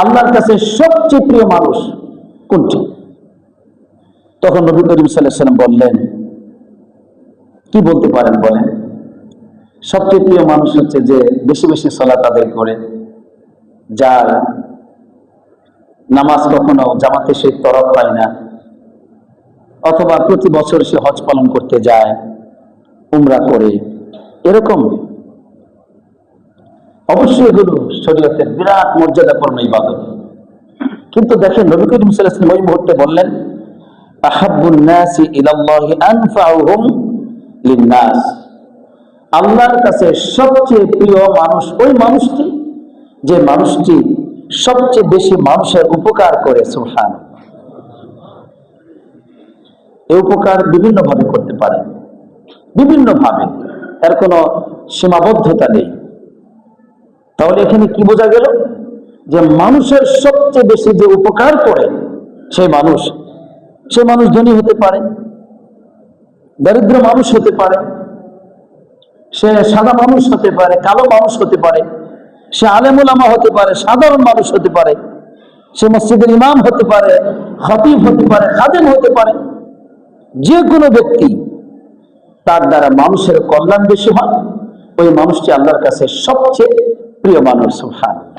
আল্লাহর কাছে সবচেয়ে প্রিয় মানুষ কোনটি? তখন নবী করিম সাল্লাল্লাহু আলাইহি ওয়াসাল্লাম বললেন, কি বলতে পারেন বলেন? সবচেয়ে প্রিয় মানুষ হচ্ছে যে বেশি বেশি সালাত আদায় করে, যার নামাজ কখনো জামাতে সে তরফ পায় না, অথবা প্রতি বছর সে হজ পালন করতে যায়, উমরা করে, এরকম। অবশ্যই এগুলো শরীয়তের বিরাট মর্যাদাপূর্ণ ইবাদত। কিন্তু দেখেন নবী করিম সাল্লাল্লাহু আলাইহি ওয়াসাল্লাম ওই মুহূর্তে বললেন, আহাব্বুন নাসি ইলাল্লাহি আনফাউহুম লিন-নাস। আল্লাহর কাছে সবচেয়ে প্রিয় মানুষ ওই মানুষটি যে মানুষটি সবচেয়ে বেশি মানুষের উপকার করে। সুবহানাল্লাহ। এই উপকার বিভিন্ন ভাবে করতে পারে, বিভিন্ন ভাবে, এর কোনো সীমাবদ্ধতা নেই। তাহলে এখানে কি বোঝা গেল? যে মানুষের সবচেয়ে বেশি যে উপকার করে সেই মানুষ ধনী হতে পারে, দরিদ্র মানুষ হতে পারে, সে সাদা মানুষ হতে পারে, কালো মানুষ হতে পারে, সে আলেম উলামা হতে পারে, সাধারণ মানুষ হতে পারে, সে মসজিদের ইমাম হতে পারে, খতিব হতে পারে, খাদেম হতে পারে। যে কোনো ব্যক্তি তার দ্বারা মানুষের কল্যাণ বেশি হয়, ওই মানুষটি আল্লাহর কাছে সবচেয়ে প্রিয় মানুষ। সুবহানাল্লাহ।